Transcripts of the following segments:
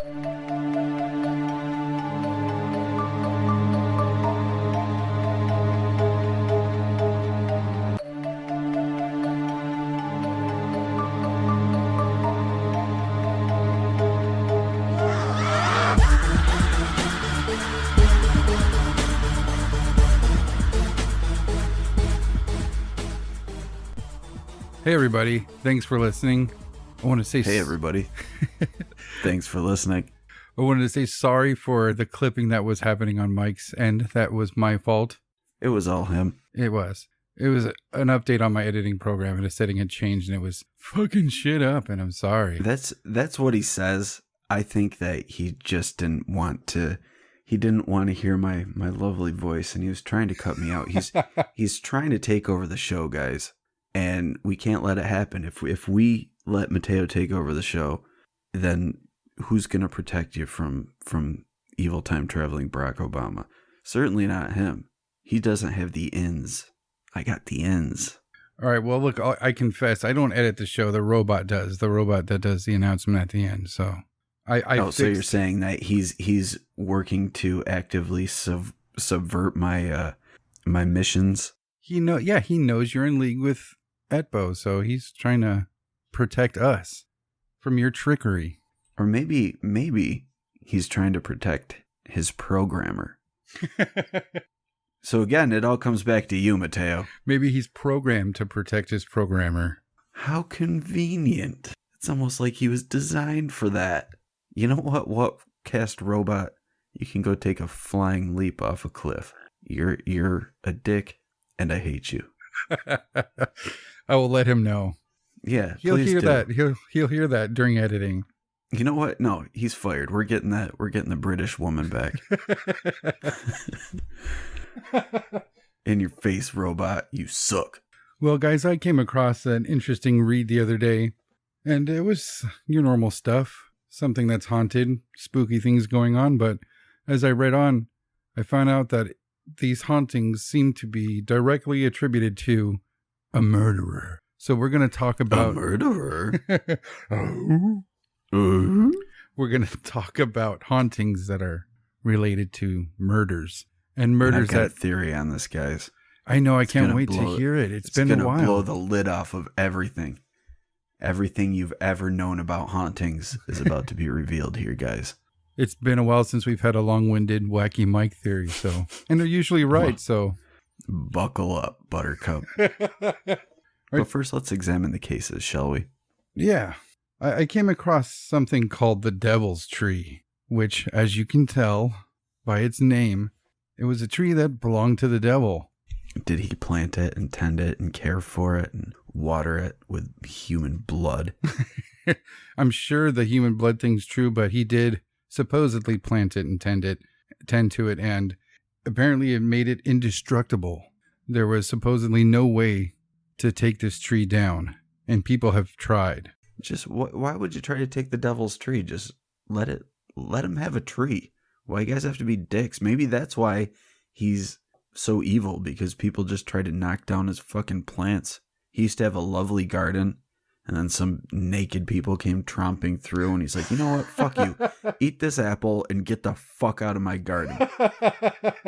Hey everybody, thanks for listening. I want to say hey everybody, thanks for listening. I wanted to say sorry for the clipping that was happening on Mike's end. That was my fault. It was all him. It was an update on my editing program and a setting had changed and it was fucking shit up and I'm sorry. That's what he says. I think that he just didn't want to hear my lovely voice and he was trying to cut me out. He's trying to take over the show, guys. And we can't let it happen. If we let Mateo take over the show, then who's going to protect you from evil time traveling Barack Obama? Certainly not him. He doesn't have the ends. I got the ends. All right. Well, look, I confess, I don't edit the show. The robot does. The robot that does the announcement at the end. So so you're saying that he's working to actively subvert my my missions? He knows you're in league with Etbo, so he's trying to protect us from your trickery. Or maybe he's trying to protect his programmer. So again, it all comes back to you, Mateo. Maybe he's programmed to protect his programmer. How convenient. It's almost like he was designed for that. You know what cast robot? You can go take a flying leap off a cliff. You're a dick and I hate you. I will let him know. Yeah, he'll hear that. He'll hear that during editing. You know what? No, he's fired. We're getting that. We're getting the British woman back. In your face, robot. You suck. Well, guys, I came across an interesting read the other day, and it was your normal stuff. Something that's haunted, spooky things going on. But as I read on, I found out that these hauntings seem to be directly attributed to a murderer. So we're going to talk about... A murderer? We're going to talk about hauntings that are related to murders. And murders I've got a theory on this, guys. I know, I can't wait to hear it. It's been a while. It's going to blow the lid off of everything. Everything you've ever known about hauntings is about to be revealed here, guys. It's been a while since we've had a long-winded, wacky Mike theory, so... And they're usually right, so... Buckle up, Buttercup. But first, let's examine the cases, shall we? Yeah. I came across something called the Devil's Tree, which, as you can tell by its name, it was a tree that belonged to the devil. Did he plant it and tend it and care for it and water it with human blood? I'm sure the human blood thing's true, but he did supposedly plant it and tend to it, and apparently it made it indestructible. There was supposedly no way to take this tree down, and people have tried. Just why would you try to take the devil's tree? Just let him have a tree. Why you guys have to be dicks? Maybe that's why he's so evil, because people just try to knock down his fucking plants. He used to have a lovely garden, and then some naked people came tromping through, and he's like, you know what? Fuck you. Eat this apple and get the fuck out of my garden.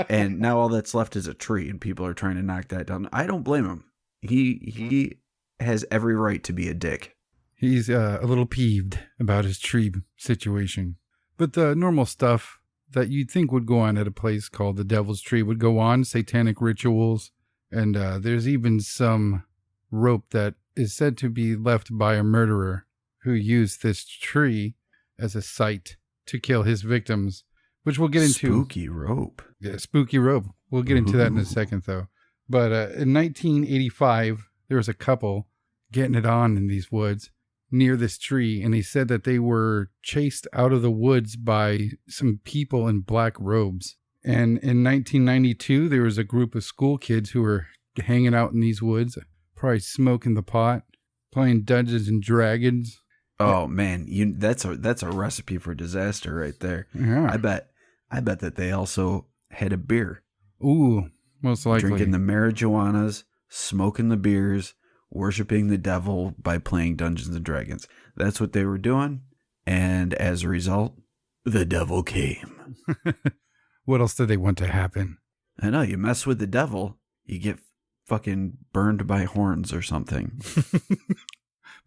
And now all that's left is a tree, and people are trying to knock that down. I don't blame him. He has every right to be a dick. He's a little peeved about his tree situation. But the normal stuff that you'd think would go on at a place called the Devil's Tree would go on, satanic rituals, and there's even some rope that is said to be left by a murderer who used this tree as a site to kill his victims, which we'll get into. Spooky rope. Yeah, spooky rope. We'll get into that in a second, though. But in 1985, there was a couple getting it on in these woods near this tree, and they said that they were chased out of the woods by some people in black robes. And in 1992, there was a group of school kids who were hanging out in these woods, probably smoking the pot, playing Dungeons and Dragons. Oh man, that's a recipe for disaster right there. Yeah. I bet that they also had a beer. Ooh, most likely. Drinking the marijuanas, smoking the beers, worshiping the devil by playing Dungeons and Dragons. That's what they were doing. And as a result, The devil came. What else did they want to happen? I know, you mess with the devil, you get fucking burned by horns or something.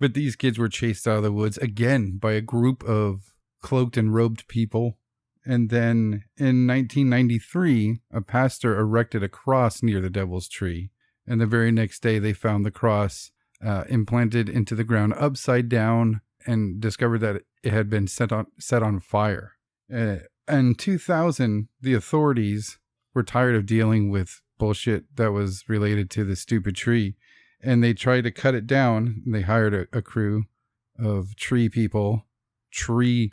But these kids were chased out of the woods again by a group of cloaked and robed people. And then in 1993, a pastor erected a cross near the devil's tree. And the very next day, they found the cross implanted into the ground upside down and discovered that it had been set on fire. In 2000, the authorities were tired of dealing with bullshit that was related to the stupid tree. And they tried to cut it down. They hired a crew of tree people, tree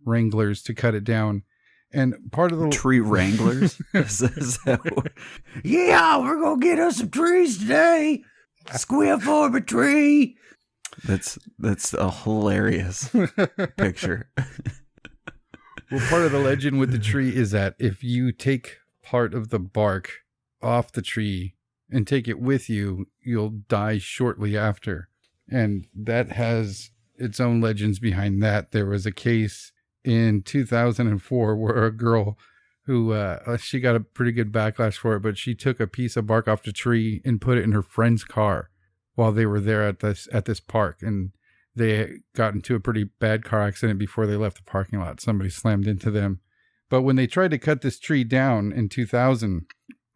wranglers to cut it down. And part of the tree wranglers? is that what... Yeah, we're going to get us some trees today. Square for a tree. That's a hilarious picture. Well, part of the legend with the tree is that if you take part of the bark off the tree and take it with you, you'll die shortly after. And that has its own legends behind that. There was a case in 2004 where a girl who, she got a pretty good backlash for it, but she took a piece of bark off the tree and put it in her friend's car while they were there at this park. And they got into a pretty bad car accident before they left the parking lot. Somebody slammed into them. But when they tried to cut this tree down in 2000,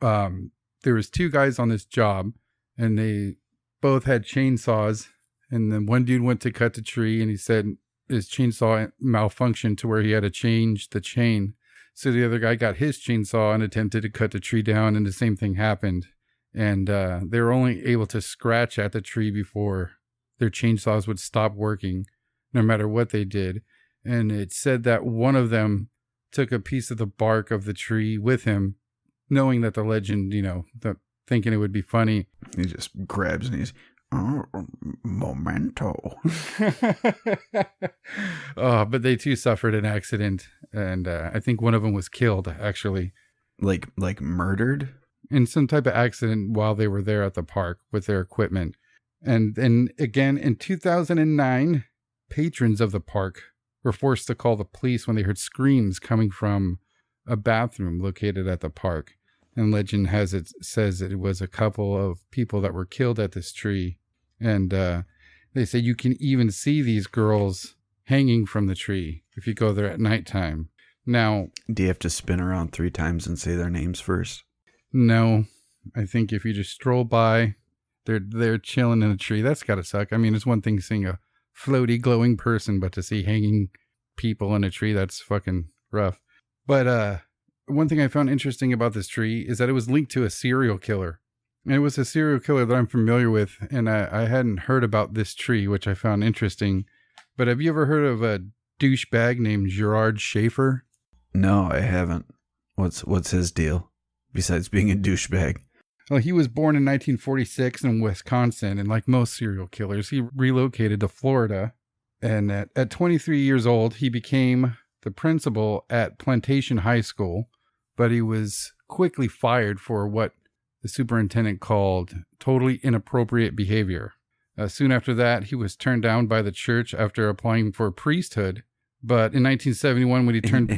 there was two guys on this job, and they both had chainsaws. And then one dude went to cut the tree, and he said his chainsaw malfunctioned to where he had to change the chain. So the other guy got his chainsaw and attempted to cut the tree down, and the same thing happened. And they were only able to scratch at the tree before their chainsaws would stop working, no matter what they did. And it said that one of them took a piece of the bark of the tree with him, knowing that the legend, thinking it would be funny. He just grabs and he's, oh, memento. But they too suffered an accident, and I think one of them was killed, actually. Like murdered? In some type of accident while they were there at the park with their equipment. And then again, in 2009, patrons of the park were forced to call the police when they heard screams coming from a bathroom located at the park. And legend says it was a couple of people that were killed at this tree. And they say you can even see these girls hanging from the tree if you go there at nighttime. Now, do you have to spin around 3 times and say their names first? No. I think if you just stroll by, they're chilling in a tree. That's got to suck. I mean, it's one thing seeing a floaty, glowing person, but to see hanging people in a tree, that's fucking rough. But one thing I found interesting about this tree is that it was linked to a serial killer. And it was a serial killer that I'm familiar with, and I hadn't heard about this tree, which I found interesting. But have you ever heard of a douchebag named Gerard Schaefer? No, I haven't. What's his deal, besides being a douchebag? Well, he was born in 1946 in Wisconsin, and like most serial killers, he relocated to Florida. And at 23 years old, he became the principal at Plantation High School, but he was quickly fired for what the superintendent called totally inappropriate behavior. Soon after that, he was turned down by the church after applying for priesthood. But in 1971, when he turned...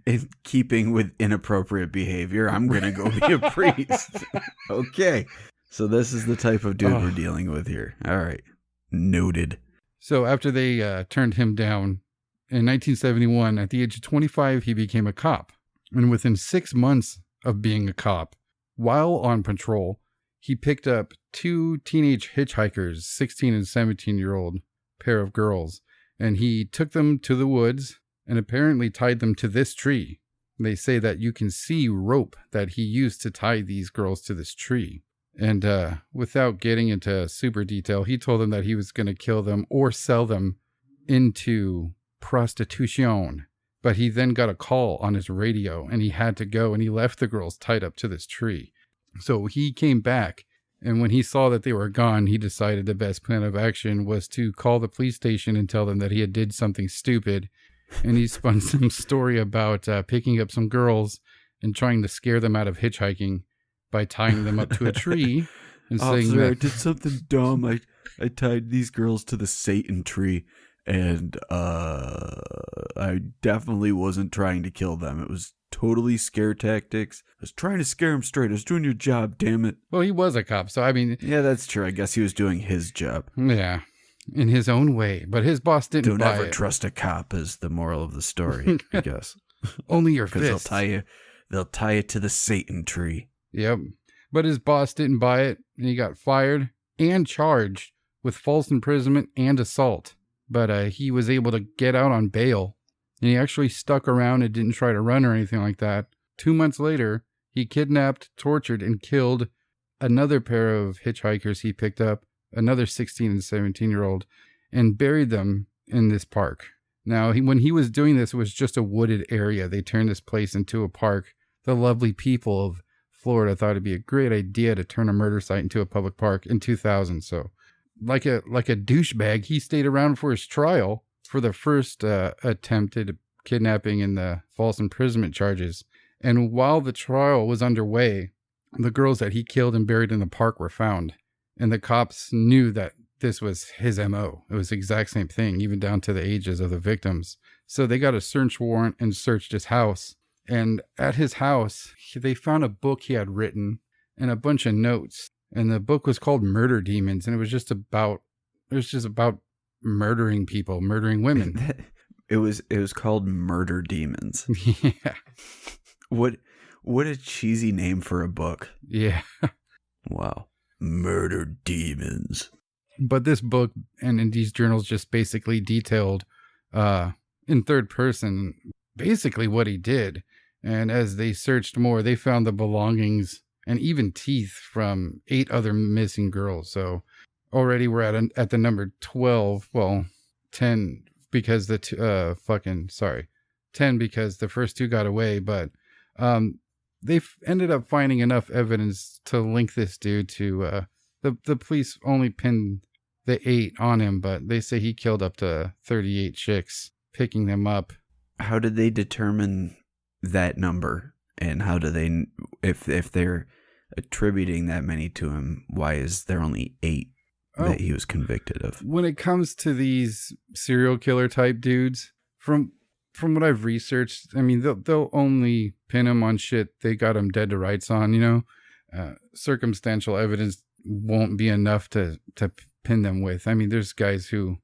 In keeping with inappropriate behavior, I'm going to go be a priest. Okay. So this is the type of dude we're dealing with here. All right. Noted. So after they turned him down, in 1971, at the age of 25, he became a cop. And within 6 months of being a cop, while on patrol, he picked up 2 teenage hitchhikers, 16 and 17-year-old pair of girls, and he took them to the woods and apparently tied them to this tree. They say that you can see rope that he used to tie these girls to this tree. And without getting into super detail, he told them that he was going to kill them or sell them into prostitution. But he then got a call on his radio, and he had to go, and he left the girls tied up to this tree. So he came back, and when he saw that they were gone, he decided the best plan of action was to call the police station and tell them that he had did something stupid. And he spun some story about picking up some girls and trying to scare them out of hitchhiking by tying them up to a tree and saying that I did something dumb. I tied these girls to the Satan tree, And I definitely wasn't trying to kill them. It was totally scare tactics. I was trying to scare him straight. I was doing your job, damn it. Well, he was a cop, so I mean, Yeah, that's true. I guess he was doing his job. yeah, in his own way. But his boss didn't Don't buy ever it. trust a cop is the moral of the story, I guess. Only your Because fists. they'll tie you to the Satan tree. Yep. But his boss didn't buy it, and he got fired and charged with false imprisonment and assault. But he was able to get out on bail, and he actually stuck around and didn't try to run or anything like that. 2 months later, he kidnapped, tortured, and killed another pair of hitchhikers he picked up, another 16 and 17-year-old, and buried them in this park. Now, when he was doing this, it was just a wooded area. They turned this place into a park. The lovely people of Florida thought it'd be a great idea to turn a murder site into a public park in 2000. So, like a douchebag, he stayed around for his trial for the first attempted kidnapping and the false imprisonment charges. And while the trial was underway, the girls that he killed and buried in the park were found. And the cops knew that this was his MO. It was the exact same thing, even down to the ages of the victims. So they got a search warrant and searched his house. And at his house, they found a book he had written and a bunch of notes. And the book was called Murder Demons. And it was just about murdering people, murdering women. It was called Murder Demons. Yeah. What a cheesy name for a book. Yeah. Wow. Murder Demons. But this book and in these journals just basically detailed in third person basically what he did. And as they searched more, they found the belongings and even teeth from 8 other missing girls. So already we're at the number 12. Well, 10 because 10 because the first 2 got away. But they ended up finding enough evidence to link this dude to the police only pinned the 8 on him, but they say he killed up to 38 chicks, picking them up. How did they determine that number? And how do they, if they're attributing that many to him, why is there only 8 that he was convicted of? When it comes to these serial killer type dudes, from what I've researched, I mean, they'll only pin him on shit they got him dead to rights on, you know? Circumstantial evidence won't be enough to pin them with. I mean, there's guys who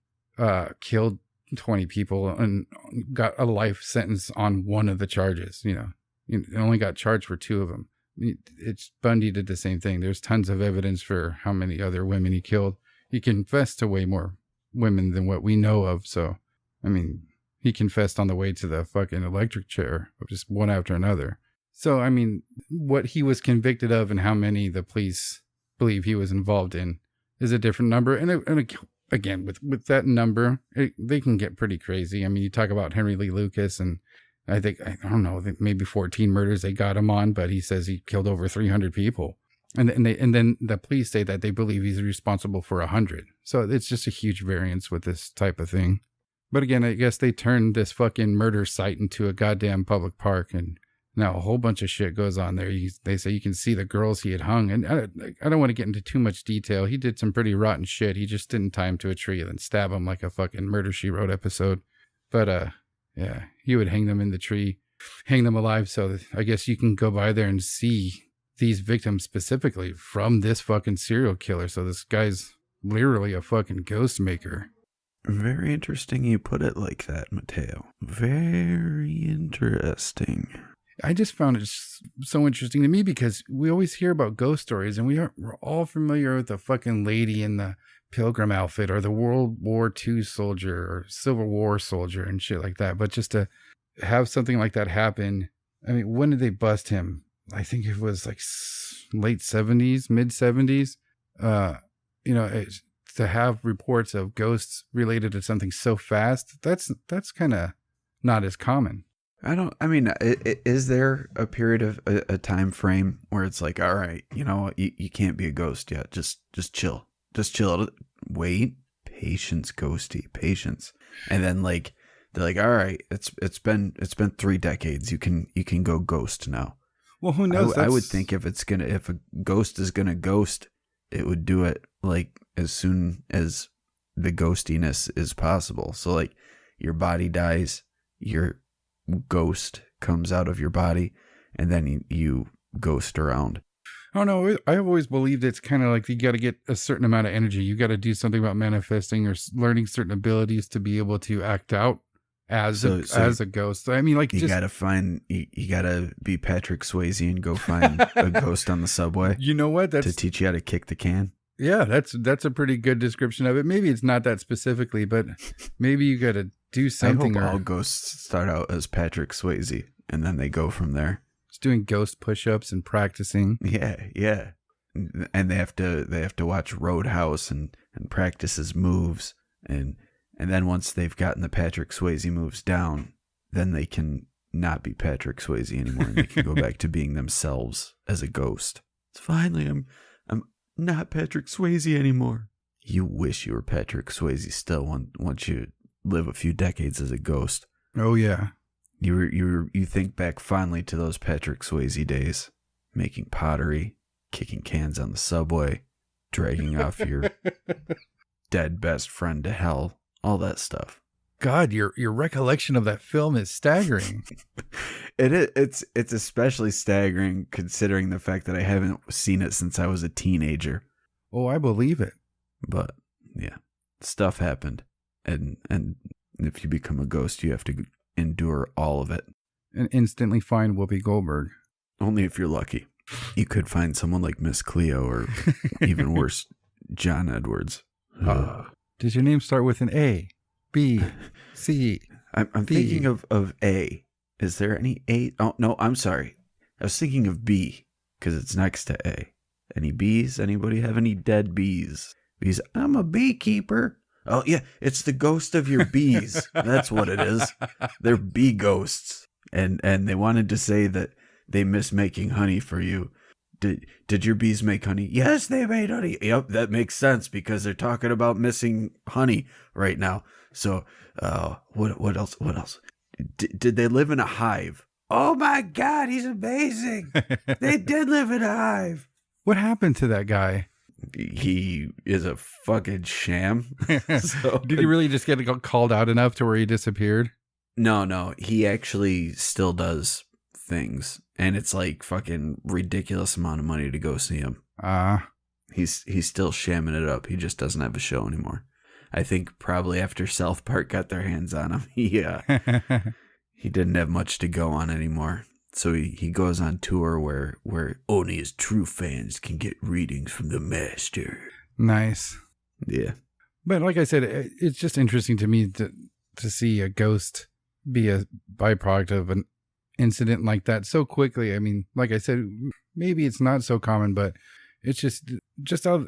killed 20 people and got a life sentence on one of the charges, you know? You only got charged for 2 of them. It's Bundy did the same thing. There's tons of evidence for how many other women he killed. He confessed to way more women than what we know of. So, I mean, he confessed on the way to the fucking electric chair, just one after another. So, I mean, what he was convicted of and how many the police believe he was involved in is a different number. And again, with that number, they can get pretty crazy. I mean, you talk about Henry Lee Lucas, and I don't know, maybe 14 murders they got him on, but he says he killed over 300 people. And then the police say that they believe he's responsible for 100. So it's just a huge variance with this type of thing. But again, I guess they turned this fucking murder site into a goddamn public park, and now a whole bunch of shit goes on there. They say you can see the girls he had hung, and I don't want to get into too much detail. He did some pretty rotten shit. He just didn't tie him to a tree and then stab him like a fucking Murder, She Wrote episode. But yeah, he would hang them in the tree, hang them alive. So I guess you can go by there and see these victims specifically from this fucking serial killer. So this guy's literally a fucking ghost maker. Very interesting you put it like that, Mateo. Very interesting. I just found it so interesting to me because we always hear about ghost stories, and we're all familiar with the fucking lady in the pilgrim outfit or the World War II soldier or Civil War soldier and shit like that. But just to have something like that happen, I mean, when did they bust him? I think it was like late 70s, mid 70s. You know, to have reports of ghosts related to something so fast, that's kind of not as common. Is there a period of a time frame where it's like, all right, you know, you can't be a ghost yet. Just chill. Just chill. Wait. Patience, ghosty. Patience. And then like, they're like, all right, it's been 3 decades. You can go ghost now. Well, who knows? I would think if a ghost is gonna ghost, it would do it like as soon as the ghostiness is possible. So like your body dies, your ghost comes out of your body, and then you ghost around. Oh no, I've always believed it's kind of like you got to get a certain amount of energy. You got to do something about manifesting or learning certain abilities to be able to act out as a ghost. I mean, like you gotta be Patrick Swayze and go find a ghost on the subway. You know what? To teach you how to kick the can. Yeah, that's a pretty good description of it. Maybe it's not that specifically, but maybe you got to do something. I hope all ghosts start out as Patrick Swayze and then they go from there. Just doing ghost push-ups and practicing. Yeah. And they have to watch Roadhouse and practice his moves, and then once they've gotten the Patrick Swayze moves down, then they can not be Patrick Swayze anymore, and they can go back to being themselves as a ghost. It's finally I'm not Patrick Swayze anymore. You wish you were Patrick Swayze still once you live a few decades as a ghost. Oh yeah. You think back fondly to those Patrick Swayze days, making pottery, kicking cans on the subway, dragging off your dead best friend to hell, all that stuff. God, your recollection of that film is staggering. It's especially staggering considering the fact that I haven't seen it since I was a teenager. Oh, I believe it. But yeah, stuff happened, and if you become a ghost, you have to endure all of it. And instantly find Whoopi Goldberg. Only if you're lucky. You could find someone like Miss Cleo, or even worse, John Edwards. Does your name start with an A, B, C? I'm thinking of A. Is there any A? Oh, no, I'm sorry. I was thinking of B because it's next to A. Any B's? Anybody have any dead bees? Bees. I'm a beekeeper. Oh, yeah, it's the ghost of your bees. That's what it is. They're bee ghosts. And they wanted to say that they miss making honey for you. Did your bees make honey? Yes, they made honey. Yep, that makes sense because they're talking about missing honey right now. So, what else? What else? Did they live in a hive? Oh my God, he's amazing. They did live in a hive. What happened to that guy? He is a fucking sham. So, did he really just get called out enough to where he disappeared? No. He actually still does things, and it's like fucking ridiculous amount of money to go see him. He's still shamming it up. He just doesn't have a show anymore. I think probably after South Park got their hands on him, he didn't have much to go on anymore. So he goes on tour where only his true fans can get readings from the master. Nice. Yeah. But like I said, it's just interesting to me to see a ghost be a byproduct of an incident like that so quickly. I mean, like I said, maybe it's not so common, but it's just out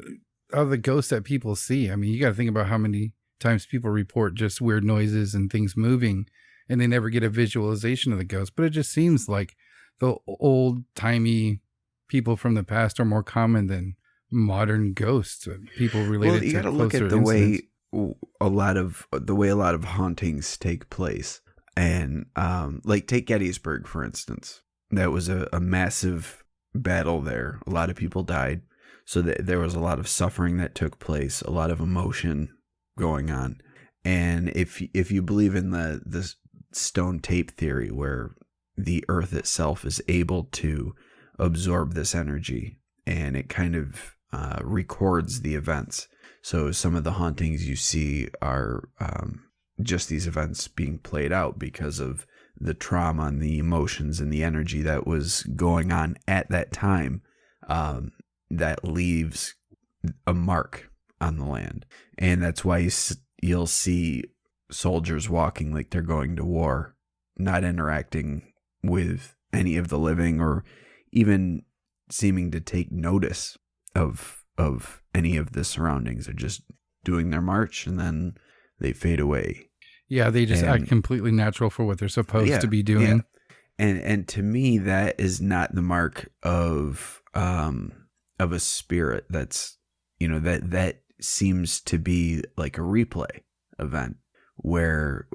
of the ghosts that people see. I mean, you got to think about how many times people report just weird noises and things moving, and they never get a visualization of the ghost. But it just seems like the old-timey people from the past are more common than modern ghosts. People related you to gotta closer look at the incidents. way a lot of hauntings take place. And like take Gettysburg, for instance. That was a massive battle there. A lot of people died. So there was a lot of suffering that took place, a lot of emotion going on. And if you believe in the stone tape theory, where the earth itself is able to absorb this energy and it kind of records the events. So some of the hauntings you see are just these events being played out because of the trauma and the emotions and the energy that was going on at that time, that leaves a mark on the land. And that's why you'll see soldiers walking like they're going to war, not interacting with any of the living or even seeming to take notice of any of the surroundings. They're just doing their march and then they fade away. Yeah, they just act completely natural for what they're supposed to be doing. Yeah. And to me, that is not the mark of a spirit. That's, that seems to be like a replay event where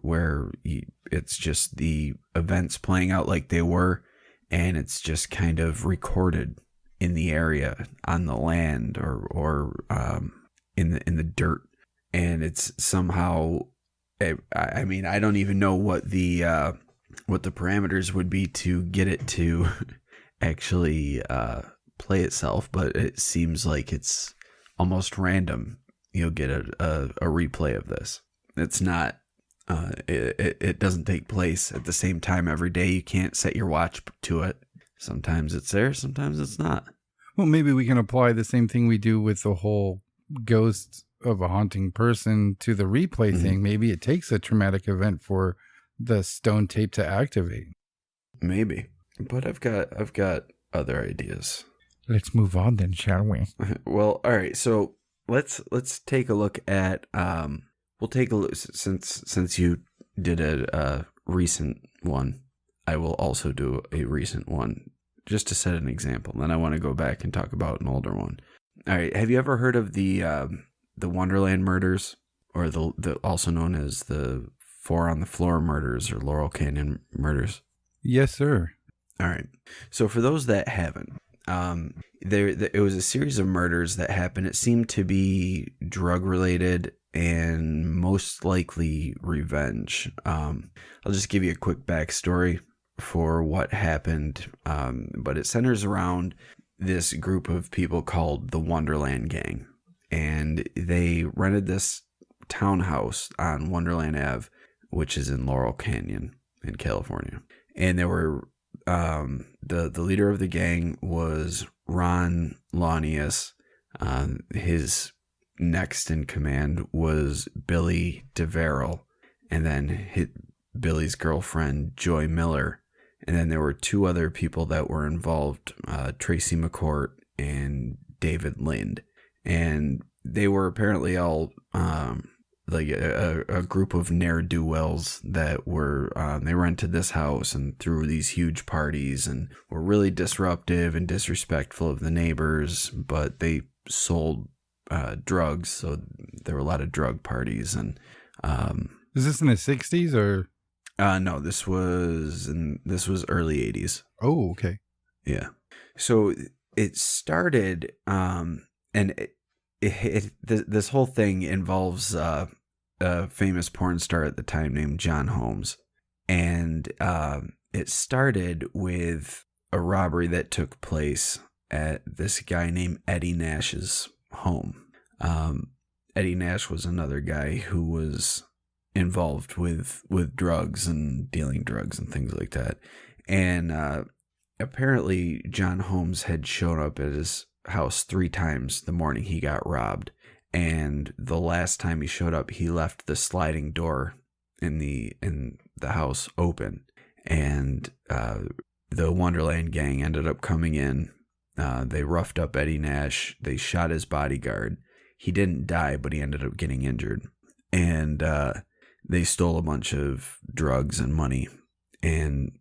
it's just the events playing out like they were, and it's just kind of recorded in the area, on the land, or in the dirt. and it's somehow, I mean, I don't even know what the parameters would be to get it to actually play itself, but it seems like it's almost random. You'll get a replay of this. It's not. It doesn't take place at the same time every day. You can't set your watch to it. Sometimes it's there, sometimes it's not. Well, maybe we can apply the same thing we do with the whole ghost of a haunting person to the replay thing. Maybe it takes a traumatic event for the stone tape to activate. Maybe, but I've got other ideas. Let's move on then, shall we? Well, all right. So let's take a look at. We'll take a look since you did a recent one. I will also do a recent one just to set an example. Then I want to go back and talk about an older one. All right. Have you ever heard of the Wonderland murders, or the also known as the 4 on the Floor murders or Laurel Canyon murders? Yes, sir. All right. So for those that haven't, it was a series of murders that happened. It seemed to be drug related and most likely revenge. I'll just give you a quick backstory for what happened, but it centers around this group of people called the Wonderland Gang, and they rented this townhouse on Wonderland Ave, which is in Laurel Canyon in California. And there were the leader of the gang was Ron Launius. His next in command was Billy DeVeril, and then Billy's girlfriend Joy Miller. And then there were 2 other people that were involved, Tracy McCourt and David Lind. And they were apparently all like a group of ne'er-do-wells that were, they rented this house and threw these huge parties and were really disruptive and disrespectful of the neighbors, but they sold drugs, so there were a lot of drug parties. And is this in the 60s or? No, this was early 80s. Oh, okay. Yeah. So it started, and this whole thing involves a famous porn star at the time named John Holmes, and it started with a robbery that took place at this guy named Eddie Nash's home. Eddie Nash was another guy who was involved with drugs and dealing drugs and things like that. And apparently John Holmes had shown up at his house 3 times the morning he got robbed. And the last time he showed up, he left the sliding door in the house open. And the Wonderland Gang ended up coming in. They roughed up Eddie Nash. They shot his bodyguard. He didn't die, but he ended up getting injured. And they stole a bunch of drugs and money. And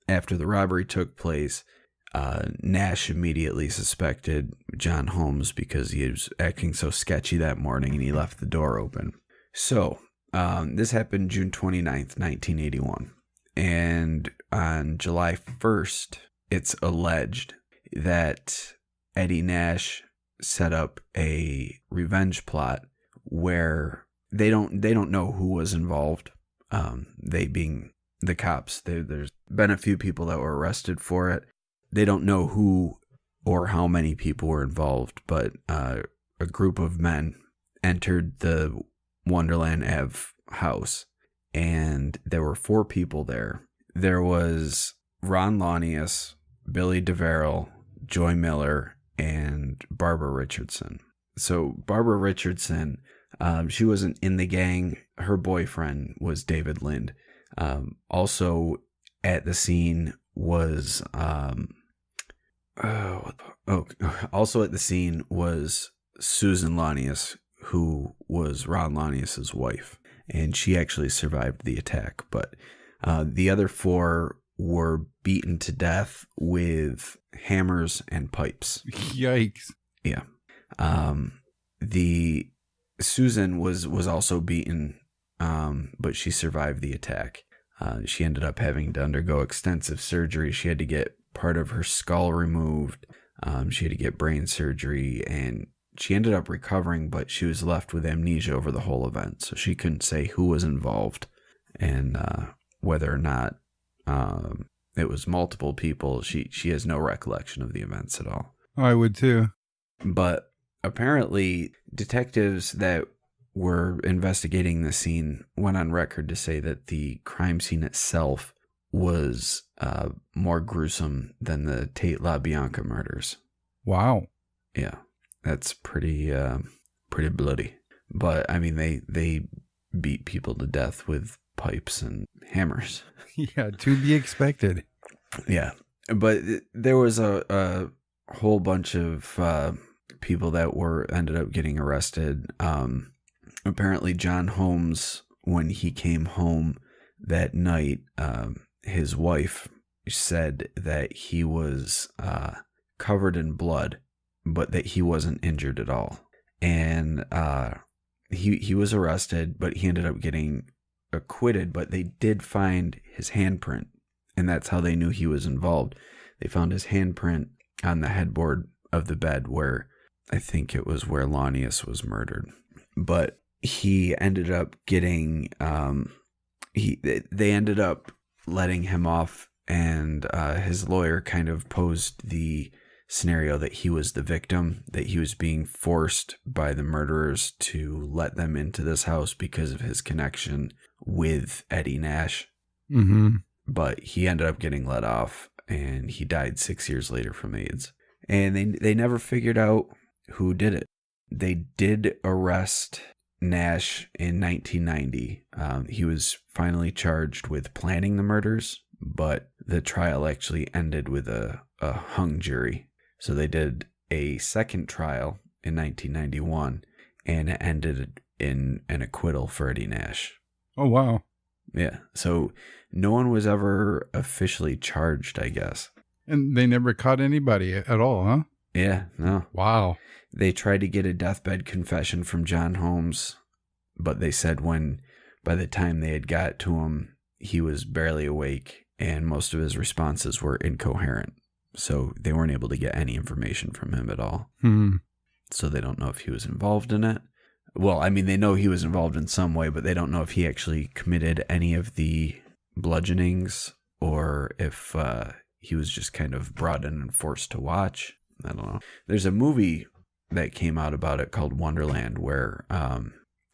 after the robbery took place, Nash immediately suspected John Holmes because he was acting so sketchy that morning and he left the door open. So this happened June 29th, 1981. And on July 1st, it's alleged that Eddie Nash set up a revenge plot where they don't know who was involved. They being the cops. There's been a few people that were arrested for it. They don't know who or how many people were involved, but a group of men entered the Wonderland Ave house, and there were 4 people there. There was Ron Launius, Billy DeVeril, Joy Miller, and Barbara Richardson. So Barbara Richardson, she wasn't in the gang. Her boyfriend was David Lind. Also at the scene was Susan Launius, who was Ron Launius's wife, and she actually survived the attack. But the other 4 were beaten to death with hammers and pipes. Yikes! Yeah. The Susan was also beaten, but she survived the attack. She ended up having to undergo extensive surgery. She had to get part of her skull removed. She had to get brain surgery, and she ended up recovering, but she was left with amnesia over the whole event. So she couldn't say who was involved and whether or not it was multiple people. She has no recollection of the events at all. I would too. But apparently detectives that were investigating the scene went on record to say that the crime scene itself was more gruesome than the Tate LaBianca murders. Wow. Yeah, that's pretty bloody. But I mean, they beat people to death with pipes and hammers. Yeah, to be expected. Yeah, but there was a whole bunch of people that ended up getting arrested. Apparently, John Holmes, when he came home that night, his wife said that he was covered in blood, but that he wasn't injured at all. And he was arrested, but he ended up getting acquitted. But they did find his handprint, and that's how they knew he was involved. They found his handprint on the headboard of the bed where I think it was where Lanius was murdered. But he ended up getting they ended up letting him off, and his lawyer kind of posed the scenario that he was the victim, that he was being forced by the murderers to let them into this house because of his connection with Eddie Nash. Mm-hmm. But he ended up getting let off, and he died 6 years later from AIDS. And they never figured out who did it. They did arrest Nash in 1990. He was finally charged with planning the murders, but the trial actually ended with a hung jury. So they did a second trial in 1991, and it ended in an acquittal for Eddie Nash. Oh, wow. Yeah, so no one was ever officially charged, I guess. And they never caught anybody at all, huh? Yeah, no. Wow. They tried to get a deathbed confession from John Holmes, but they said by the time they had got to him, he was barely awake, and most of his responses were incoherent. So they weren't able to get any information from him at all. So they don't know if he was involved in it. Well, I mean, they know he was involved in some way, but they don't know if he actually committed any of the bludgeonings or if he was just kind of brought in and forced to watch. I don't know. There's a movie that came out about it called Wonderland where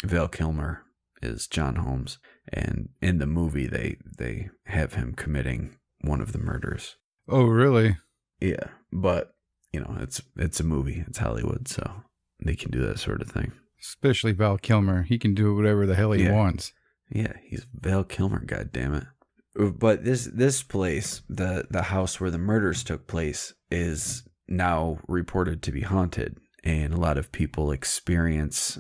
Val Kilmer is John Holmes. And in the movie, they have him committing one of the murders. Oh, really? Yeah, but, you know, it's a movie. It's Hollywood, so they can do that sort of thing. Especially Val Kilmer. He can do whatever the hell he wants. Yeah, he's Val Kilmer, goddammit. But this place, the house where the murders took place, is now reported to be haunted. And a lot of people experience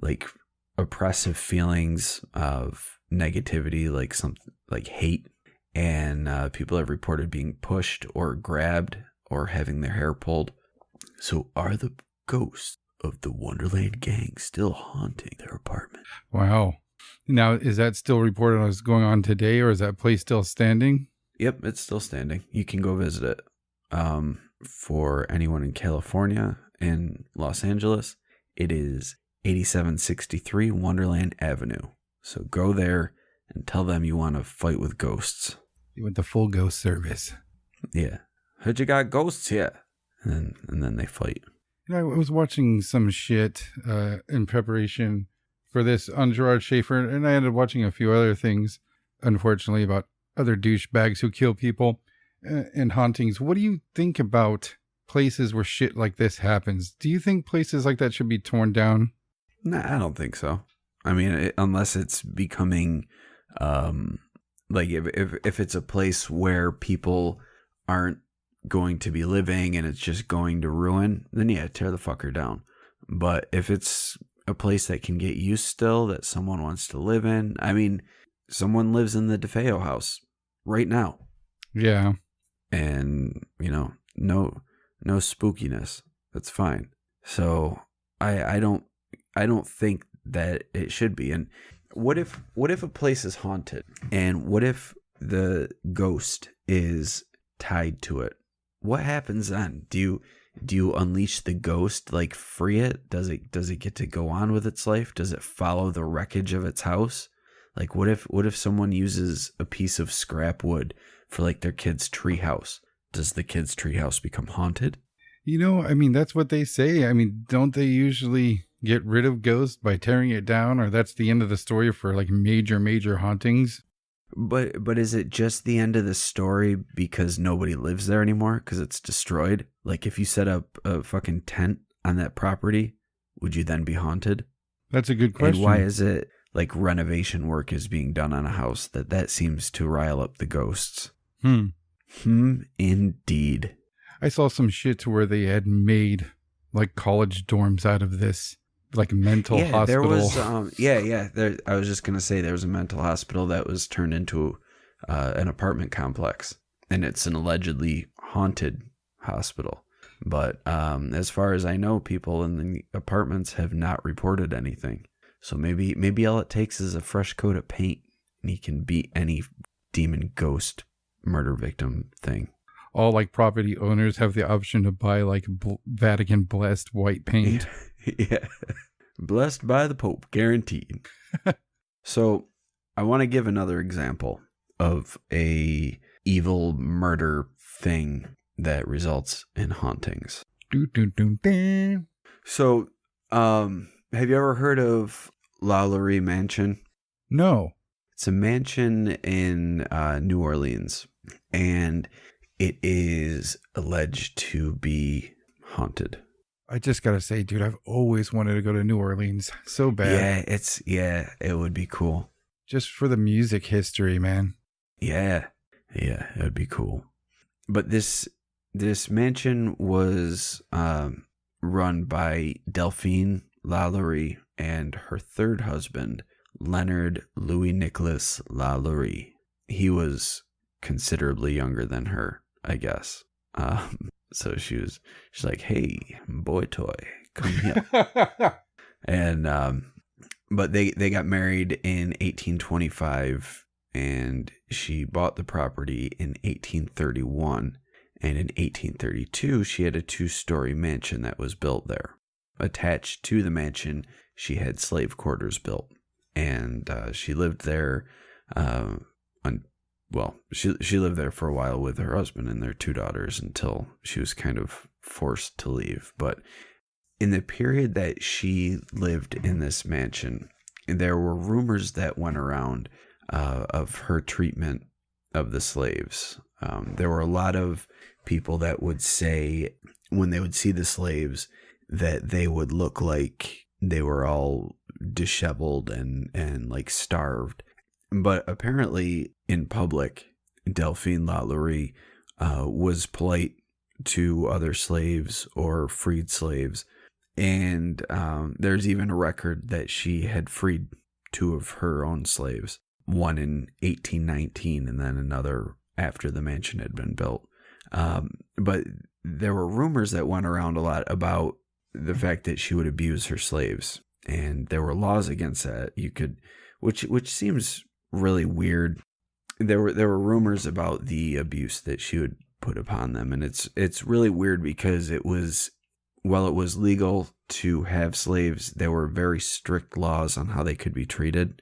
like oppressive feelings of negativity, like something like hate. And people have reported being pushed or grabbed or having their hair pulled. So are the ghosts of the Wonderland gang still haunting their apartment? Wow. Now, is that still reported as going on today, or is that place still standing? Yep, it's still standing. You can go visit it. For anyone in California and Los Angeles, it is 8763 Wonderland Avenue. So go there and tell them you want to fight with ghosts. You want the full ghost service. Yeah. Heard you got ghosts here. And then they fight. You know, I was watching some shit in preparation for this on Gerard Schaefer, and I ended up watching a few other things, unfortunately, about other douchebags who kill people and hauntings. What do you think about places where shit like this happens? Do you think places like that should be torn down? Nah, I don't think so. I mean, unless it's becoming, like if it's a place where people aren't going to be living and it's just going to ruin, then yeah, tear the fucker down. But if it's a place that can get used still, that someone wants to live in, I mean, someone lives in the DeFeo house right now. Yeah. And, you know, no spookiness. That's fine. So I don't think that it should be. And what if a place is haunted, and what if the ghost is tied to it? What happens then? do you unleash the ghost, like free it? Does it get to go on with its life? Does it follow the wreckage of its house? Like what if someone uses a piece of scrap wood for like their kid's treehouse? Does the kid's treehouse become haunted? I mean, that's what they say. I mean, don't they usually get rid of ghosts by tearing it down, or that's the end of the story for like major hauntings? But is it just the end of the story because nobody lives there anymore because it's destroyed? Like if you set up a fucking tent on that property, would you then be haunted? That's a good question. And why is it like renovation work is being done on a house that seems to rile up the ghosts? Indeed. I saw some shit to where they had made like college dorms out of this, like mental hospital. There was, I was just gonna say there was a mental hospital that was turned into an apartment complex, and it's an allegedly haunted hospital. But as far as I know, people in the apartments have not reported anything. So maybe all it takes is a fresh coat of paint, and he can beat any demon ghost murder victim thing. All like property owners have the option to buy like Vatican blessed white paint. Yeah. Blessed by the Pope, guaranteed. So I want to give another example of a evil murder thing that results in hauntings. So, have you ever heard of Lalaurie Mansion? No. It's a mansion in New Orleans, and it is alleged to be haunted. I just gotta say, dude, I've always wanted to go to New Orleans so bad. It would be cool. Just for the music history, man. Yeah, it would be cool. But this mansion was run by Delphine Lalaurie and her third husband, Leonard Louis Nicholas Lalaurie. He was considerably younger than her, I guess. So she's like, "Hey, boy toy, come here." And but they got married in 1825, and she bought the property in 1831, and in 1832 she had a 2-story mansion that was built there. Attached to the mansion, she had slave quarters built, and she lived there. She lived there for a while with her husband and their 2 daughters until she was kind of forced to leave. But in the period that she lived in this mansion, there were rumors that went around of her treatment of the slaves. There were a lot of people that would say when they would see the slaves that they would look like they were all disheveled and like starved. But apparently in public, Delphine Lalaurie was polite to other slaves or freed slaves. And there's even a record that she had freed 2 of her own slaves, one in 1819 and then another after the mansion had been built. But there were rumors that went around a lot about the fact that she would abuse her slaves. And there were laws against that. Which seems really weird. There were rumors about the abuse that she would put upon them, and it's really weird because while it was legal to have slaves, there were very strict laws on how they could be treated.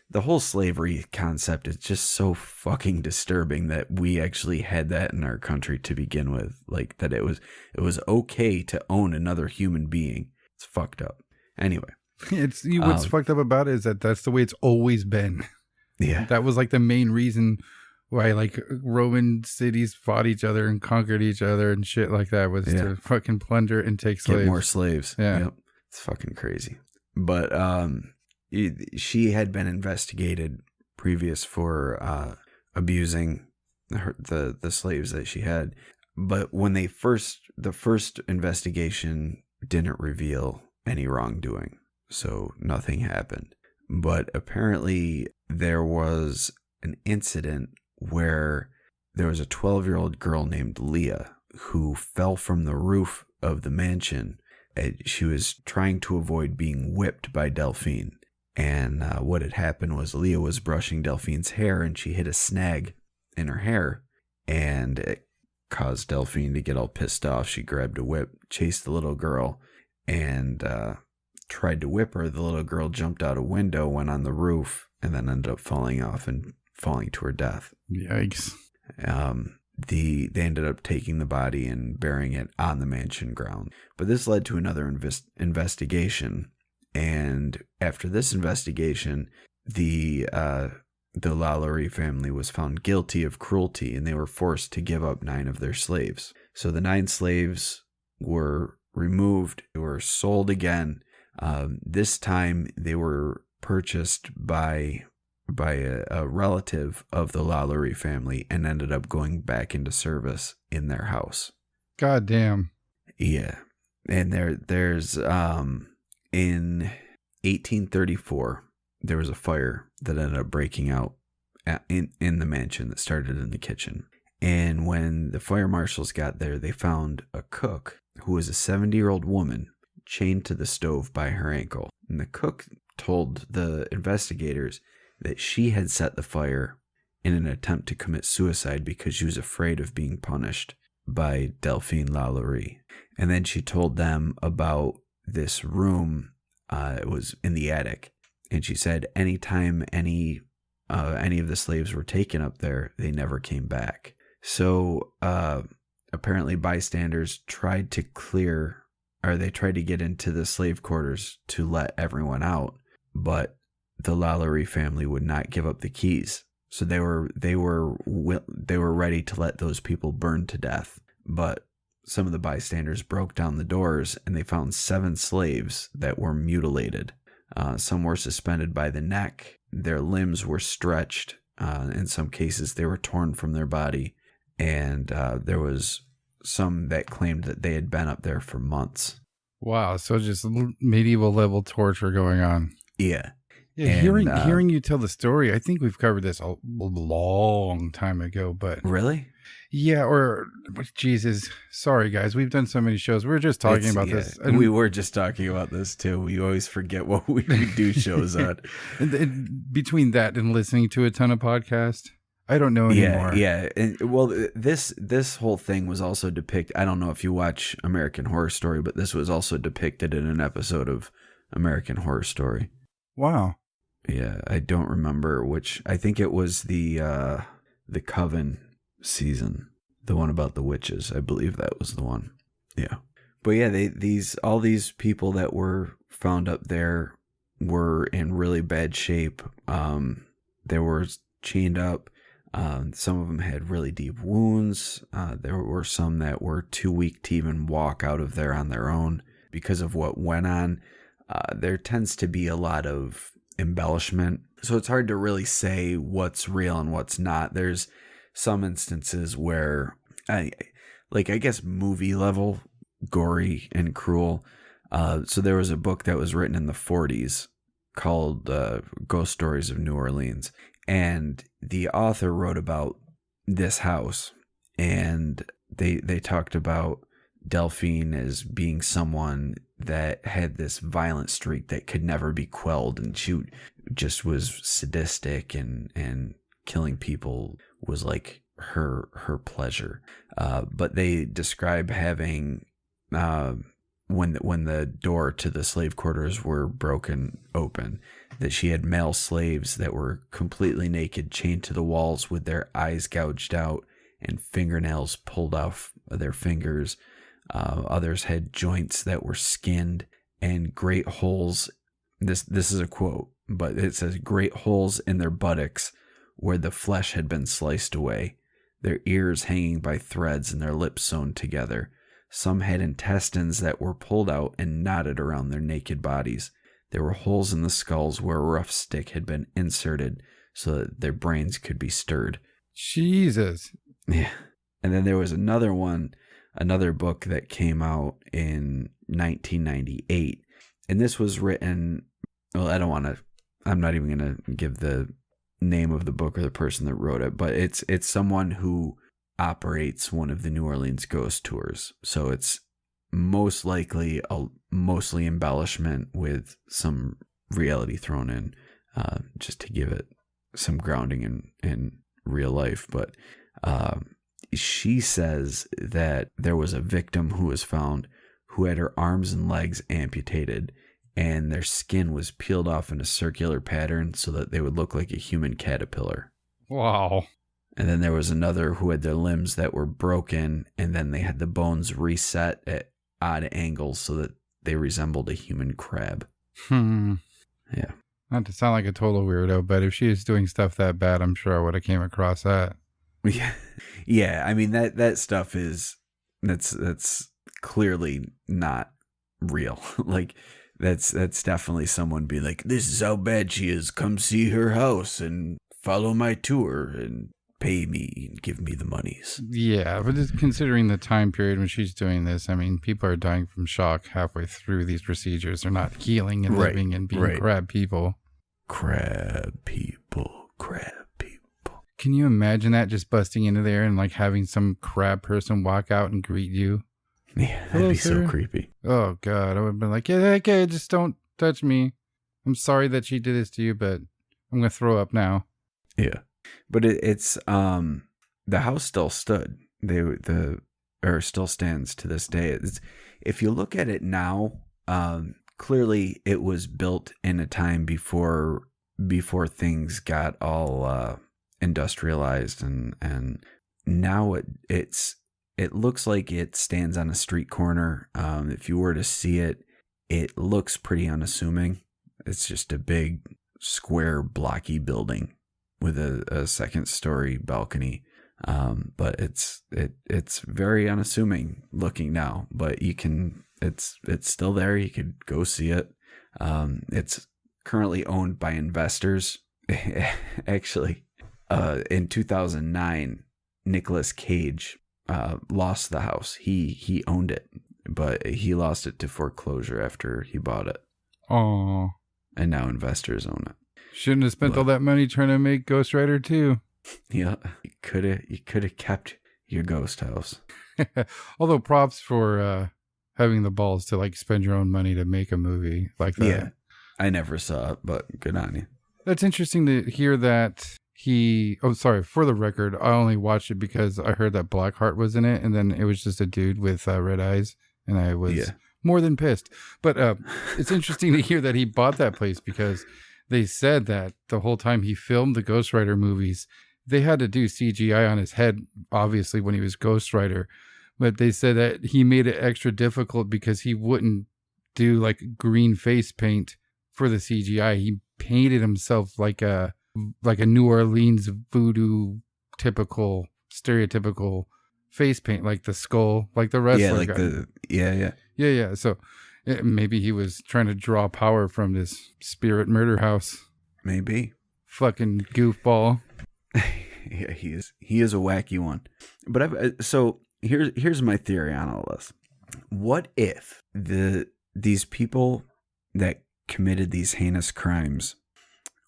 The whole slavery concept is just so fucking disturbing that we actually had that in our country to begin with. Like that it was okay to own another human being. It's fucked up. Anyway. What's fucked up about it is that that's the way it's always been. Yeah. That was like the main reason why like Roman cities fought each other and conquered each other and shit like that was to fucking plunder and take slaves. Get more slaves. Yeah. Yep. It's fucking crazy. But she had been investigated previous for abusing the slaves that she had. But when the first investigation didn't reveal any wrongdoing. So nothing happened. But apparently there was an incident where there was a 12-year-old girl named Leah who fell from the roof of the mansion. And she was trying to avoid being whipped by Delphine. And what had happened was Leah was brushing Delphine's hair and she hit a snag in her hair. and it caused Delphine to get all pissed off. She grabbed a whip, chased the little girl, and tried to whip her. The little girl jumped out a window, went on the roof, and then ended up falling off and falling to her death. Yikes. They ended up taking the body and burying it on the mansion ground. But this led to another investigation. And after this investigation, the Lalaurie family was found guilty of cruelty, and they were forced to give up 9 of their slaves. So the 9 slaves were removed, they were sold again. This time they were purchased by a relative of the Lalaurie family and ended up going back into service in their house. God damn. Yeah. And there's in 1834 there was a fire that ended up breaking out in the mansion that started in the kitchen. And when the fire marshals got there, they found a cook who was a 70-year-old woman chained to the stove by her ankle. And the cook told the investigators that she had set the fire in an attempt to commit suicide because she was afraid of being punished by Delphine Lalaurie. And then she told them about this room. It was in the attic. And she said anytime any of the slaves were taken up there, they never came back. So apparently bystanders tried to get into the slave quarters to let everyone out, but the Lalaurie family would not give up the keys. So they were ready to let those people burn to death. But some of the bystanders broke down the doors, and they found 7 slaves that were mutilated. Some were suspended by the neck. Their limbs were stretched. In some cases, they were torn from their body. And there was some that claimed that they had been up there for months. Wow. So just medieval level torture going on. Yeah. Yeah, and, hearing you tell the story, I think we've covered this a long time ago, but really? Yeah, or Jesus, sorry guys, we've done so many shows. We were just talking about this. And we were just talking about this too. We always forget what we do shows on. Between that and listening to a ton of podcasts, I don't know anymore. Yeah. And, well, this whole thing was also depicted. I don't know if you watch American Horror Story, but this was also depicted in an episode of American Horror Story. Wow. Yeah, I don't remember which. I think it was the Coven season, the one about the witches. I believe that was the one. Yeah, but yeah, all these people that were found up there were in really bad shape. They were chained up. Some of them had really deep wounds. There were some that were too weak to even walk out of there on their own because of what went on. There tends to be a lot of embellishment, so it's hard to really say what's real and what's not. There's some instances where I guess movie level gory and cruel. So there was a book that was written in the 40s called Ghost Stories of New Orleans, and the author wrote about this house, and they talked about Delphine as being someone that had this violent streak that could never be quelled, and she just was sadistic, and killing people was like her pleasure. But they describe having when the door to the slave quarters were broken open, that she had male slaves that were completely naked, chained to the walls with their eyes gouged out and fingernails pulled off of their fingers. Others had joints that were skinned and great holes. This is a quote, but it says great holes in their buttocks where the flesh had been sliced away, their ears hanging by threads and their lips sewn together. Some had intestines that were pulled out and knotted around their naked bodies. There were holes in the skulls where a rough stick had been inserted so that their brains could be stirred. Jesus. Yeah. And then there was another book that came out in 1998. And this was written, well, I'm not even going to give the name of the book or the person that wrote it, but it's someone who operates one of the New Orleans ghost tours. So it's most likely mostly embellishment with some reality thrown in, just to give it some grounding in real life. But she says that there was a victim who was found who had her arms and legs amputated, and their skin was peeled off in a circular pattern so that they would look like a human caterpillar. Wow. And then there was another who had their limbs that were broken, and then they had the bones reset at odd angles so that they resembled a human crab. Yeah. Not to sound like a total weirdo, but if she is doing stuff that bad, I'm sure I would have came across that. Yeah. Yeah. I mean, that stuff is, that's clearly not real. Like, that's definitely someone being like, this is how bad she is. Come see her house and follow my tour and pay me and give me the monies. Yeah, but just considering the time period when she's doing this, I mean, people are dying from shock halfway through these procedures. They're not healing and living and being crab people. Crab people, crab people. Can you imagine that, just busting into there and like having some crab person walk out and greet you? Yeah, that'd be so creepy. Oh, God. I would have been like, yeah, okay, just don't touch me. I'm sorry that she did this to you, but I'm going to throw up now. Yeah. But it's the house still stood. Or still stands to this day. If you look at it now, clearly it was built in a time before things got all industrialized, and now it looks like it stands on a street corner. If you were to see it, it looks pretty unassuming. It's just a big square blocky building with a second story balcony. But it's very unassuming looking now, but it's still there. You could go see it. It's currently owned by investors. Actually, in 2009, Nicolas Cage lost the house. He owned it, but he lost it to foreclosure after he bought it. Oh. And now investors own it. Shouldn't have spent all that money trying to make Ghost Rider 2. Yeah, you could have kept your ghost house. Although props for having the balls to like spend your own money to make a movie like that. Yeah, I never saw it, but good on you. That's interesting to hear that for the record, I only watched it because I heard that Blackheart was in it, and then it was just a dude with red eyes, and I was more than pissed. But it's interesting to hear that he bought that place, because they said that the whole time he filmed the Ghost Rider movies, they had to do CGI on his head, obviously, when he was Ghost Rider. But they said that he made it extra difficult because he wouldn't do like green face paint for the CGI. He painted himself like a New Orleans voodoo stereotypical face paint, like the skull, like the wrestler guy. Yeah. So maybe he was trying to draw power from this spirit murder house. Maybe. Fucking goofball. Yeah, he is a wacky one. But so here's my theory on all this. What if these people that committed these heinous crimes,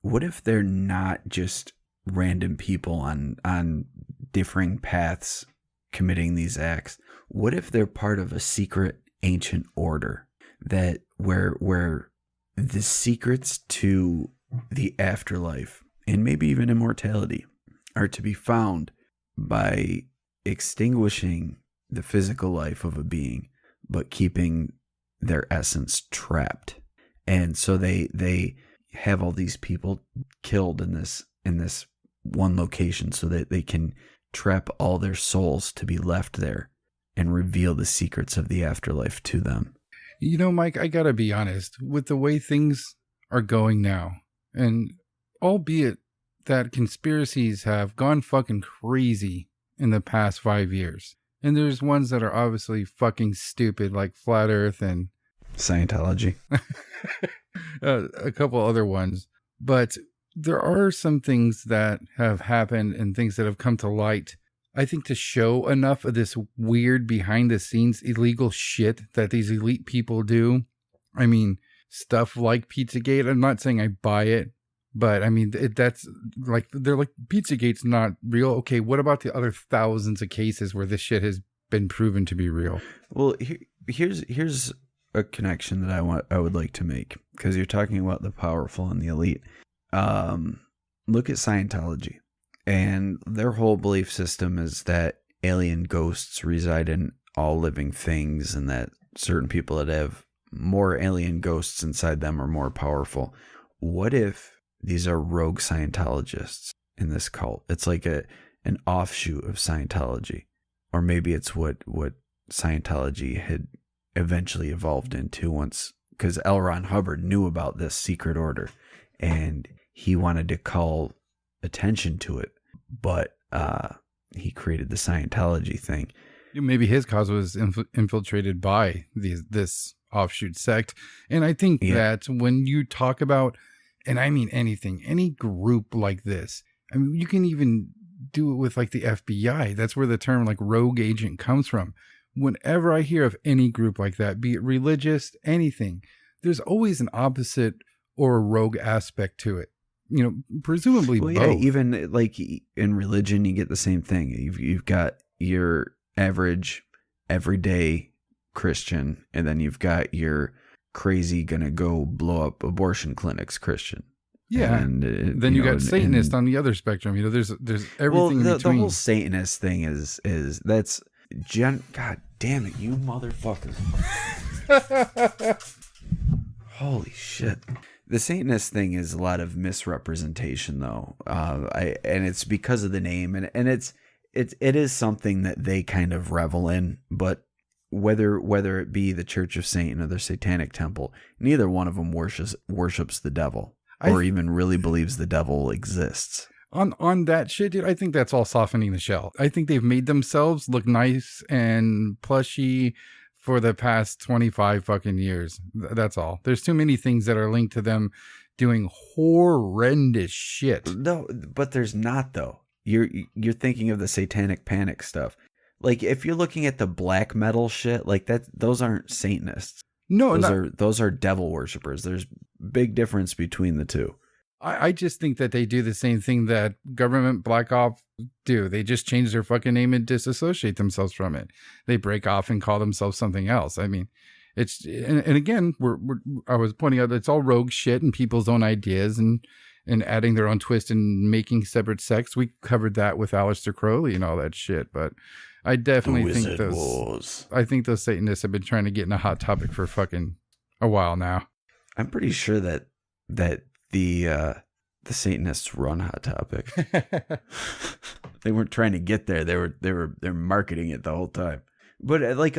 what if they're not just random people on differing paths committing these acts? What if they're part of a secret ancient order that where the secrets to the afterlife and maybe even immortality are to be found by extinguishing the physical life of a being, but keeping their essence trapped? And so they have all these people killed in this one location so that they can trap all their souls to be left there and reveal the secrets of the afterlife to them. You know, Mike, I gotta be honest, with the way things are going now, and albeit that conspiracies have gone fucking crazy in the past 5 years, and there's ones that are obviously fucking stupid, like Flat Earth and Scientology. A couple other ones, but there are some things that have happened and things that have come to light, I think, to show enough of this weird behind the scenes illegal shit that these elite people do. I mean, stuff like Pizzagate. I'm not saying I buy it, but I mean, that's like, they're like, Pizzagate's not real. Okay, what about the other thousands of cases where this shit has been proven to be real? Well, here's a connection that I would like to make, because you're talking about the powerful and the elite. Look at Scientology, and their whole belief system is that alien ghosts reside in all living things, and that certain people that have more alien ghosts inside them are more powerful. What if these are rogue Scientologists in this cult? It's like an offshoot of Scientology. Or maybe it's what Scientology had eventually evolved into once, because L. Ron Hubbard knew about this secret order and he wanted to call attention to it, but he created the Scientology thing. Maybe his cause was infiltrated by this offshoot sect. And I think that when you talk about, and I mean anything, any group like this, I mean, you can even do it with like the FBI. That's where the term like rogue agent comes from. Whenever I hear of any group like that, be it religious, anything, there's always an opposite or a rogue aspect to it. You know, presumably both. Yeah, even like in religion, you get the same thing. You've got your average, everyday Christian, and then you've got your crazy gonna go blow up abortion clinics Christian. Yeah, and then you got Satanist on the other spectrum. You know, there's everything in between. The whole Satanist thing is that's God damn it, you motherfucker! Holy shit! The Satanist thing is a lot of misrepresentation, though. And it's because of the name, and it is something that they kind of revel in. But whether it be the Church of Satan or the Satanic Temple, neither one of them worships the devil. Or even really believes the devil exists. On that shit, dude, I think that's all softening the shell. I think they've made themselves look nice and plushy for the past 25 fucking years. That's all. There's too many things that are linked to them doing horrendous shit. No, but there's not, though. You're thinking of the Satanic Panic stuff. Like, if you're looking at the black metal shit, like that, those aren't Satanists. No, those are devil worshippers. There's big difference between the two. I just think that they do the same thing that government black ops do. They just change their fucking name and disassociate themselves from it. They break off and call themselves something else. I mean, it's and again, I was pointing out that it's all rogue shit and people's own ideas and adding their own twist and making separate sects. We covered that with Aleister Crowley and all that shit, but I definitely think those Satanists have been trying to get in a hot topic for fucking a while now. I'm pretty sure that the Satanists run Hot Topic. They weren't trying to get there. They're marketing it the whole time. But like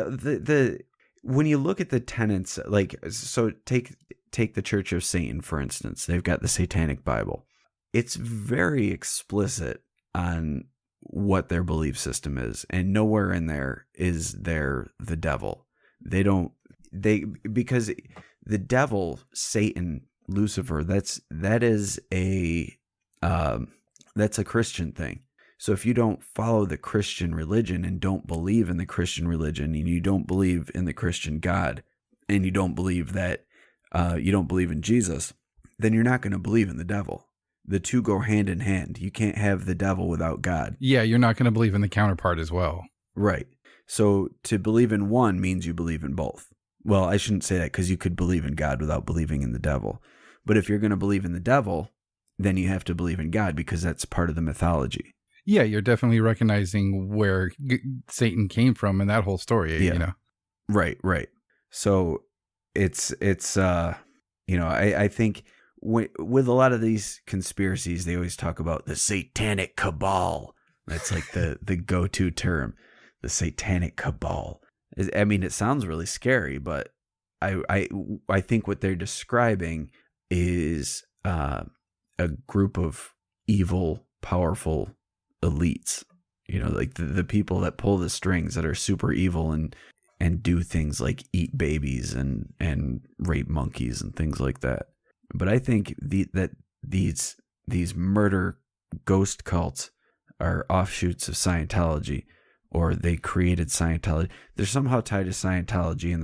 when you look at the tenets, like, so take the Church of Satan, for instance. They've got the Satanic Bible. It's very explicit on what their belief system is, and nowhere in there is there the devil. Because the devil, Satan, Lucifer, that's a Christian thing. So if you don't follow the Christian religion and don't believe in the Christian religion, and you don't believe in the Christian God, and you don't believe that you don't believe in Jesus, then you're not going to believe in the devil. The two go hand in hand. You can't have the devil without God. Yeah, you're not going to believe in the counterpart as well. Right. So to believe in one means you believe in both. Well, I shouldn't say that, because you could believe in God without believing in the devil. But if you're going to believe in the devil, then you have to believe in God, because that's part of the mythology. Yeah, you're definitely recognizing where Satan came from in that whole story, yeah. You know? Right. So it's I think with a lot of these conspiracies, they always talk about the satanic cabal. That's like the go-to term, the satanic cabal. I mean, it sounds really scary, but I think what they're describing is a group of evil, powerful elites. You know, like the people that pull the strings, that are super evil and do things like eat babies and rape monkeys and things like that. But I think that these murder ghost cults are offshoots of Scientology, or they created Scientology. They're somehow tied to Scientology and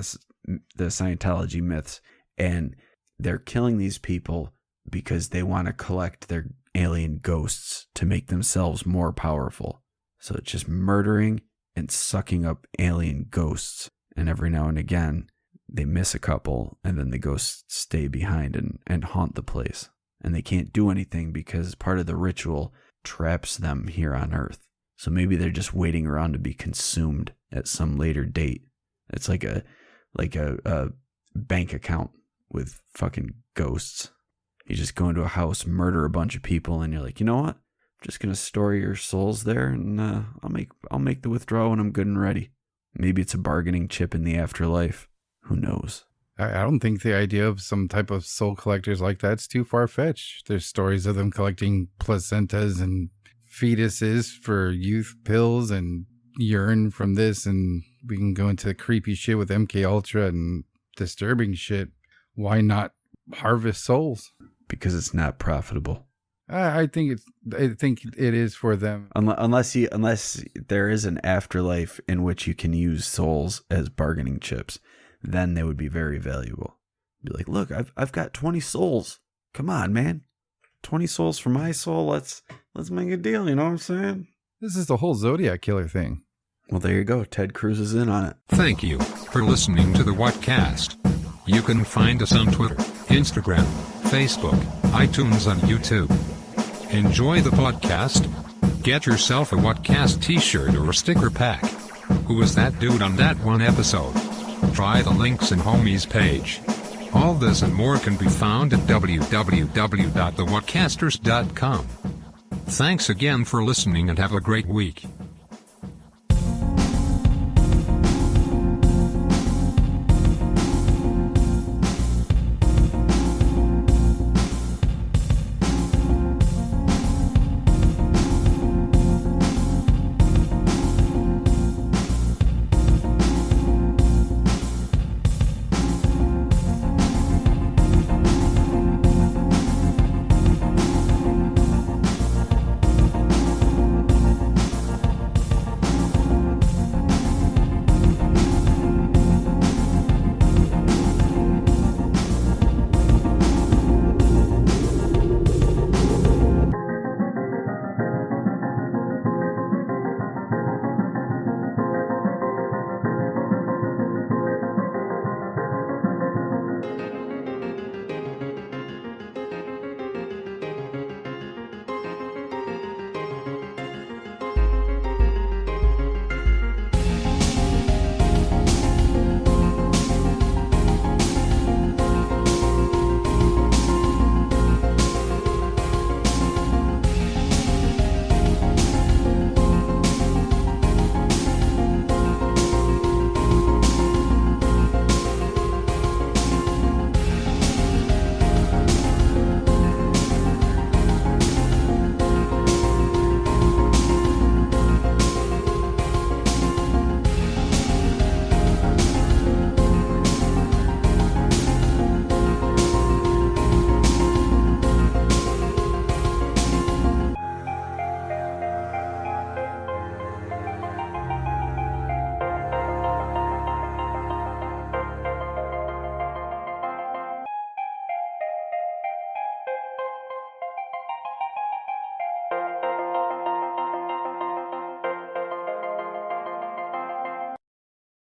the Scientology myths, and they're killing these people because they want to collect their alien ghosts to make themselves more powerful. So it's just murdering and sucking up alien ghosts, and every now and again they miss a couple, and then the ghosts stay behind and haunt the place, and they can't do anything because part of the ritual traps them here on Earth. So maybe they're just waiting around to be consumed at some later date. It's like a bank account with fucking ghosts. You just go into a house, murder a bunch of people, and you're like, you know what? I'm just gonna store your souls there, and I'll make the withdrawal when I'm good and ready. Maybe it's a bargaining chip in the afterlife. Who knows? I don't think the idea of some type of soul collectors like that's too far-fetched. There's stories of them collecting placentas and fetuses for youth pills and urine from this, and we can go into creepy shit with MK Ultra and disturbing shit. Why not harvest souls? Because it's not profitable. I think it is for them. Unless there is an afterlife in which you can use souls as bargaining chips, then they would be very valuable. Be like, look, I've got 20 souls. Come on, man. 20 souls for my soul. Let's make a deal, you know what I'm saying? This is the whole Zodiac Killer thing. Well, there you go. Ted Cruz is in on it. Thank you for listening to the Whatcast. You can find us on Twitter, Instagram, Facebook, iTunes, and YouTube. Enjoy the podcast. Get yourself a Whatcast t-shirt or a sticker pack. Who was that dude on that one episode? Try the links in Homie's page. All this and more can be found at www.thewhatcasters.com. Thanks again for listening and have a great week.